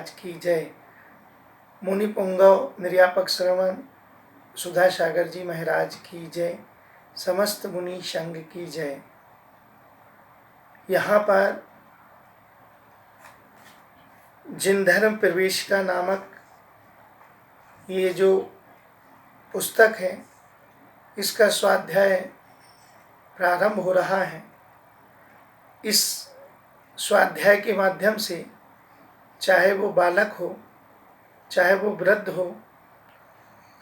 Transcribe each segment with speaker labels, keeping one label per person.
Speaker 1: महाराज की जय। मुनि पुंगव निर्यापक श्रवण सुधा सागर जी महाराज की जय। समस्त मुनि संघ की जय। यहाँ पर जिन धर्म प्रवेशिका नामक ये जो पुस्तक है, इसका स्वाध्याय प्रारंभ हो रहा है। इस स्वाध्याय के माध्यम से चाहे वो बालक हो, चाहे वो वृद्ध हो,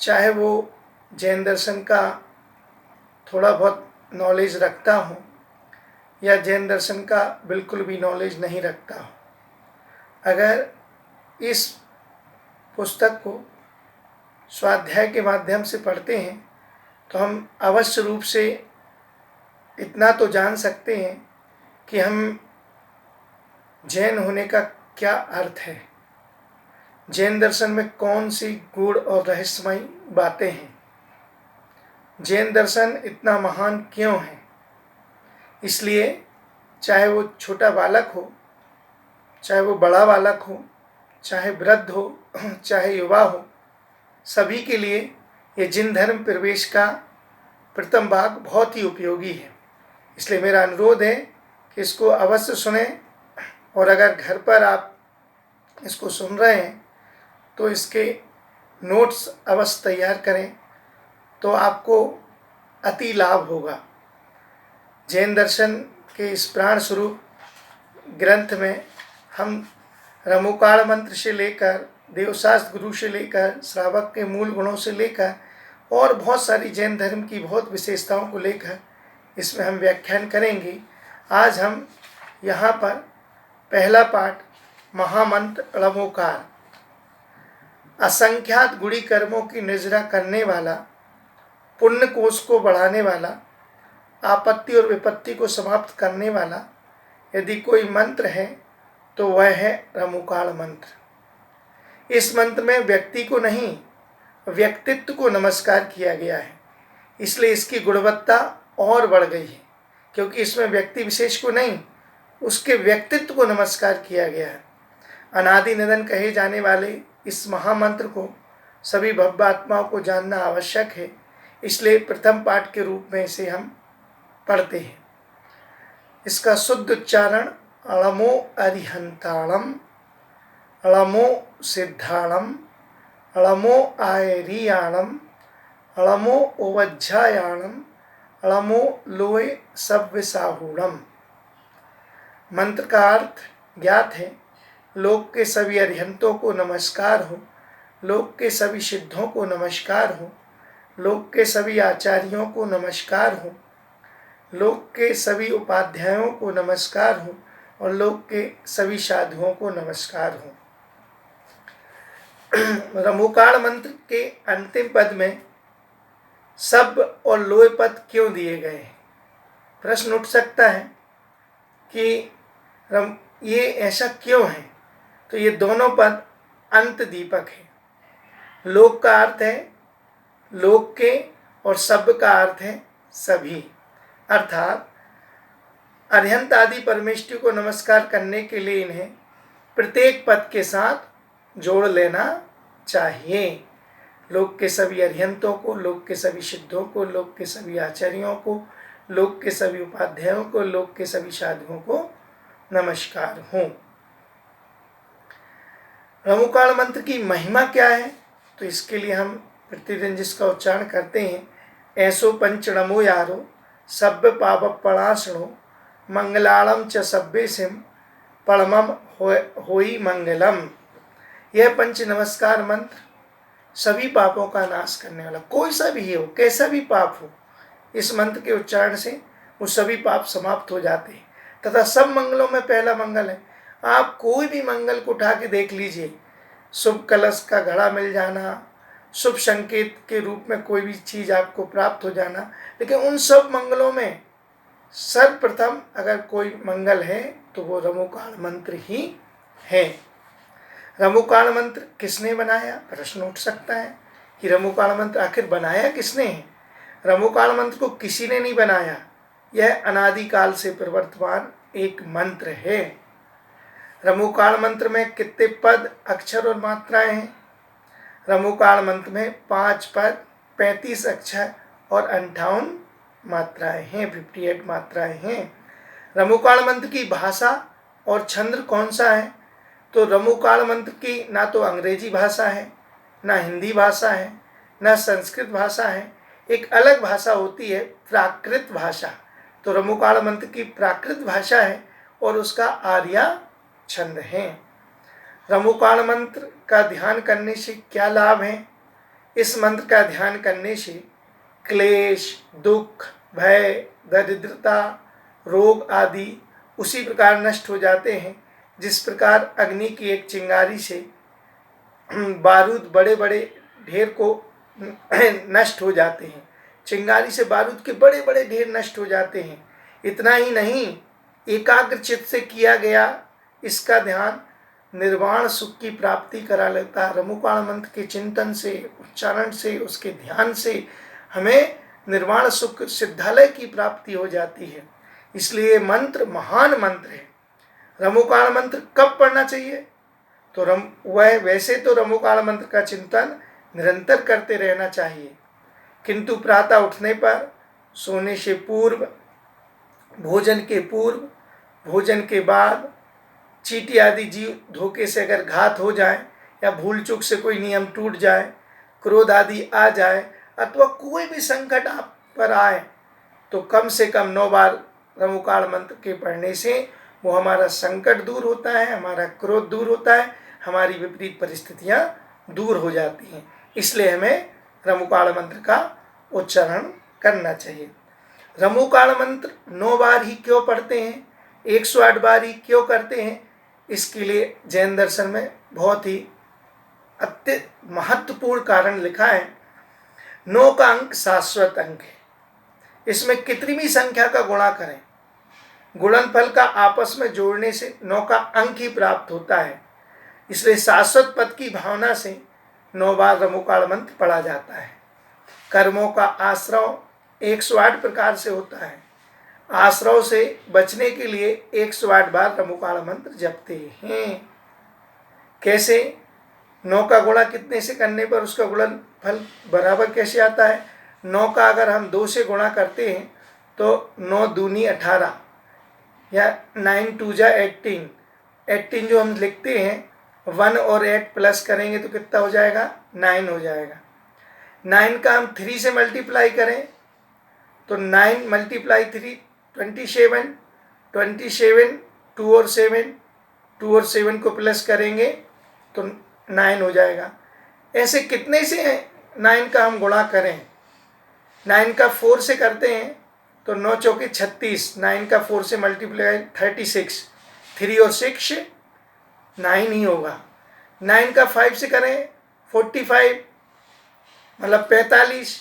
Speaker 1: चाहे वो जैन दर्शन का थोड़ा बहुत नॉलेज रखता हो या जैन दर्शन का बिल्कुल भी नॉलेज नहीं रखता हो, अगर इस पुस्तक को स्वाध्याय के माध्यम से पढ़ते हैं तो हम अवश्य रूप से इतना तो जान सकते हैं कि हम जैन होने का क्या अर्थ है, जैन दर्शन में कौन सी गूढ़ और रहस्यमयी बातें हैं, जैन दर्शन इतना महान क्यों है। इसलिए चाहे वो छोटा बालक हो, चाहे वो बड़ा बालक हो, चाहे वृद्ध हो, चाहे युवा हो, सभी के लिए ये जिन धर्म प्रवेश का प्रथम भाग बहुत ही उपयोगी है। इसलिए मेरा अनुरोध है कि इसको अवश्य सुने, और अगर घर पर आप इसको सुन रहे हैं तो इसके नोट्स अवश्य तैयार करें, तो आपको अति लाभ होगा। जैन दर्शन के इस प्राण स्वरूप ग्रंथ में हम रमुकाल मंत्र से लेकर देवशास्त्र गुरु से लेकर श्रावक के मूल गुणों से लेकर और बहुत सारी जैन धर्म की बहुत विशेषताओं को लेकर इसमें हम व्याख्यान करेंगे। आज हम यहाँ पर पहला पाठ महामंत्र रमुकार, असंख्यात गुणी कर्मों की निजरा करने वाला, पुण्य कोष को बढ़ाने वाला, आपत्ति और विपत्ति को समाप्त करने वाला यदि कोई मंत्र है तो वह है रमुकाल मंत्र। इस मंत्र में व्यक्ति को नहीं, व्यक्तित्व को नमस्कार किया गया है, इसलिए इसकी गुणवत्ता और बढ़ गई है, क्योंकि इसमें व्यक्ति विशेष को नहीं, उसके व्यक्तित्व को नमस्कार किया गया है। अनादि निधन कहे जाने वाले इस महामंत्र को सभी भव्य आत्माओं को जानना आवश्यक है, इसलिए प्रथम पाठ के रूप में इसे हम पढ़ते हैं। इसका शुद्ध उच्चारण अणमो अरिहंताणम, अणमो सिद्धाणम, अणमो आयरियाणम, अणमो ओवज्झायाणम, अणमो लोए सव्यसाहूणम। मंत्र का अर्थ ज्ञात है। लोक के सभी अरिहंतों को नमस्कार हो, लोक के सभी सिद्धों को नमस्कार हो, लोक के सभी आचार्यों को नमस्कार हो, लोक के सभी उपाध्यायों को नमस्कार हो और लोक के सभी साधुओं को नमस्कार हो। रमुकाल मंत्र के अंतिम पद में सब और लोय पद क्यों दिए गए हैं? प्रश्न उठ सकता है कि ये ऐसा क्यों है? तो ये दोनों पद अंत दीपक है। लोक का अर्थ है लोक के और सब का अर्थ है सभी, अर्थात अरिहंत आदि परमेष्टि को नमस्कार करने के लिए इन्हें प्रत्येक पद के साथ जोड़ लेना चाहिए। लोक के सभी अरिहंतों को, लोक के सभी सिद्धों को, लोक के सभी आचार्यों को, लोक के सभी उपाध्यायों को, लोक के सभी साधुओं को नमस्कार हो। रमुकाल मंत्र की महिमा क्या है? तो इसके लिए हम प्रतिदिन जिसका उच्चारण करते हैं, ऐसो पंच नमो यारो सभ्य पाप पणासणो मंगलालम च सभ्य सिम परमम होई मंगलम। यह पंच नमस्कार मंत्र सभी पापों का नाश करने वाला, कोई सा भी हो, कैसा भी पाप हो, इस मंत्र के उच्चारण से वो सभी पाप समाप्त हो जाते हैं तथा सब मंगलों में पहला मंगल है। आप कोई भी मंगल को उठा के देख लीजिए, शुभ कलश का घड़ा मिल जाना, शुभ संकेत के रूप में कोई भी चीज़ आपको प्राप्त हो जाना, लेकिन उन सब मंगलों में सर्वप्रथम अगर कोई मंगल है तो वो रमुकाल मंत्र ही है। रमुकाल मंत्र किसने बनाया? प्रश्न उठ सकता है कि रमुकाल मंत्र आखिर बनाया किसने है? रमुकाल मंत्र को किसी ने नहीं बनाया, यह अनादिकाल से प्रवर्तमान एक मंत्र है। रमुकाल मंत्र में कितने पद, अक्षर और मात्राएं हैं? रमुकाल मंत्र में 5 पद, 35 अक्षर और 58 मात्राएं हैं, 58 मात्राएं हैं। रमुकाल मंत्र की भाषा और छंद कौन सा है? तो रमुकाल मंत्र की ना तो अंग्रेजी भाषा है, ना हिंदी भाषा है, ना संस्कृत भाषा है। एक अलग भाषा होती है प्राकृत भाषा। तो रमुकाल मंत्र की प्राकृत भाषा है और उसका आर्या छंद है। रमुकाल मंत्र का ध्यान करने से क्या लाभ है? इस मंत्र का ध्यान करने से क्लेश, दुख, भय, दरिद्रता, रोग आदि उसी प्रकार नष्ट हो जाते हैं जिस प्रकार अग्नि की एक चिंगारी से बारूद बड़े बड़े ढेर को नष्ट हो जाते हैं। चिंगारी से बारूद के बड़े बड़े ढेर नष्ट हो जाते हैं। इतना ही नहीं, एकाग्र चित्त से किया गया इसका ध्यान निर्वाण सुख की प्राप्ति करा लेता है। रमुकाल मंत्र के चिंतन से, उच्चारण से, उसके ध्यान से हमें निर्वाण सुख, सिद्धालय की प्राप्ति हो जाती है। इसलिए मंत्र महान मंत्र है। रमुकाल मंत्र कब पढ़ना चाहिए? तो वैसे तो रमुकाल मंत्र का चिंतन निरंतर करते रहना चाहिए, किंतु प्रातः उठने पर, सोने से पूर्व, भोजन के पूर्व, भोजन के बाद, चींटी आदि जीव धोखे से अगर घात हो जाए या भूल चूक से कोई नियम टूट जाए, क्रोध आदि आ जाए अथवा कोई भी संकट आप पर आए, तो कम से कम 9 बार रमुकाल मंत्र के पढ़ने से वो हमारा संकट दूर होता है, हमारा क्रोध दूर होता है, हमारी विपरीत परिस्थितियां दूर हो जाती हैं। इसलिए हमें रमुकाल मंत्र का उच्चारण करना चाहिए। रमुकाल मंत्र 9 बार ही क्यों पढ़ते हैं, 108 बार ही क्यों करते हैं? इसके लिए जैन दर्शन में बहुत ही अत्यंत महत्वपूर्ण कारण लिखा है। 9 का अंक शाश्वत अंक है। इसमें कितनी भी संख्या का गुणा करें, गुणनफल का आपस में जोड़ने से 9 का अंक ही प्राप्त होता है। इसलिए शाश्वत पद की भावना से 9 बार रमुकाल मंत्र पढ़ा जाता है। कर्मों का आश्रव 108 प्रकार से होता है। आश्रव से बचने के लिए 108 बार रमुकाल मंत्र जपते हैं। कैसे? 9 का गुणा कितने से करने पर उसका गुणनफल बराबर कैसे आता है? 9 का अगर हम 2 से गुणा करते हैं तो 9 दूनी 18 या 9 2 जा 18। 18 जो हम लिखते हैं 1 और 8 प्लस करेंगे तो कितना हो जाएगा? 9 हो जाएगा। 9 का हम 3 से मल्टीप्लाई करें तो 9 मल्टीप्लाई 3 27, 27 2 और 7, 2 और 7 को प्लस करेंगे तो 9 हो जाएगा। ऐसे कितने से 9 का हम गुणा करें? 9 का 4 से करते हैं तो 9 चौके 36, 9 का 4 से मल्टीप्लाई 36, 3 और 6 9 ही होगा। 9 का 5 से करें 45, मतलब 45,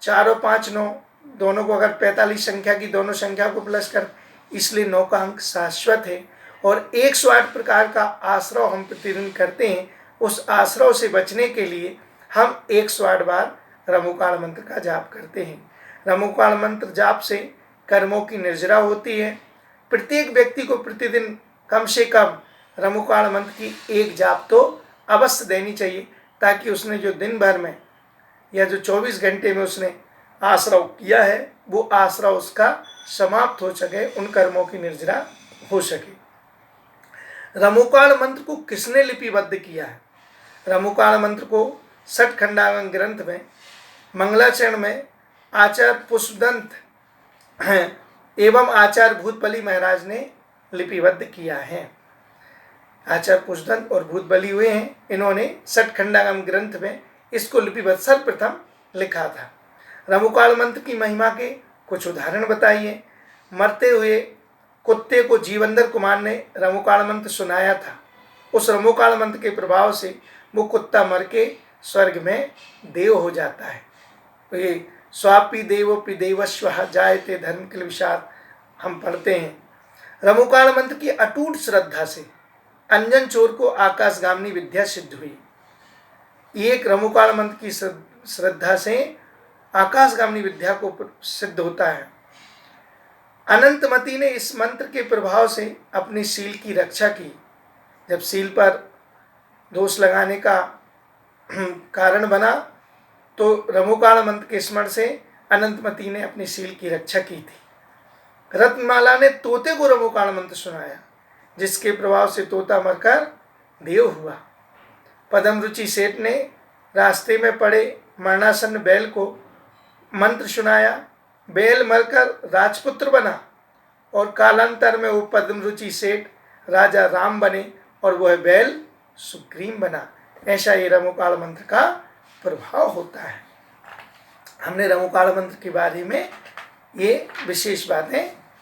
Speaker 1: 4 और 5 9, दोनों को अगर 45 संख्या की दोनों संख्या को प्लस कर, इसलिए 9 का अंक शाश्वत है। और 108 प्रकार का आश्रव हम प्रतिदिन करते हैं। उस आश्रव से बचने के लिए हम 108 बार रमुकाल मंत्र का जाप करते हैं। रमुकाल मंत्र जाप से कर्मों की निर्जरा होती है। प्रत्येक व्यक्ति को प्रतिदिन कम से कम रमुकाल मंत्र की एक जाप तो अवश्य देनी चाहिए, ताकि उसने जो दिन भर में या जो 24 घंटे में उसने आश्रव किया है वो आश्रव उसका समाप्त हो सके, उन कर्मों की निर्जरा हो सके। रमुकाल मंत्र को किसने लिपिबद्ध किया है? रमुकाल मंत्र को षटखंडागम ग्रंथ में मंगलाचरण में आचार्य पुष्पदंत एवं आचार्य भूतबली महाराज ने लिपिबद्ध किया है। आचार्य पुष्पदंत और भूतबली हुए हैं, इन्होंने षटखंडागम ग्रंथ में इसको लिपिबद्ध सर्वप्रथम लिखा था। रमुकाल मंत्र की महिमा के कुछ उदाहरण बताइए। मरते हुए कुत्ते को जीवंदर कुमार ने रमुकाल मंत्र सुनाया था। उस रमुकाल मंत्र के प्रभाव से वो कुत्ता मर के स्वर्ग में देव हो जाता है। तो ये स्वापी देवोपि देवस्वः जायते धर्म क्लेशात् हम पढ़ते हैं। रमुकाल मंत्र की अटूट श्रद्धा से अंजन चोर को आकाशगामिनी विद्या सिद्ध हुई। एक रमुकाल मंत्र की श्रद्धा से आकाशगामिनी विद्या को सिद्ध होता है। अनंतमती ने इस मंत्र के प्रभाव से अपनी शील की रक्षा की। जब सील पर दोष लगाने का कारण बना तो रमोकाल मंत्र के स्मरण से अनंतमती ने अपनी सील की रक्षा की थी। रत्नमाला ने तोते को रमोकाल मंत्र सुनाया, जिसके प्रभाव से तोता मरकर देव हुआ। पद्म रुचि सेठ ने रास्ते में पड़े मरणासन्न बैल को मंत्र सुनाया। बैल मरकर राजपुत्र बना और कालांतर में वो पद्म रुचि सेठ राजा राम बने और वह बैल सुग्रीव बना। ऐसा ये रमोकाल मंत्र का प्रभाव होता है। हमने रमोकाल मंत्र के बारे में ये विशेष बातें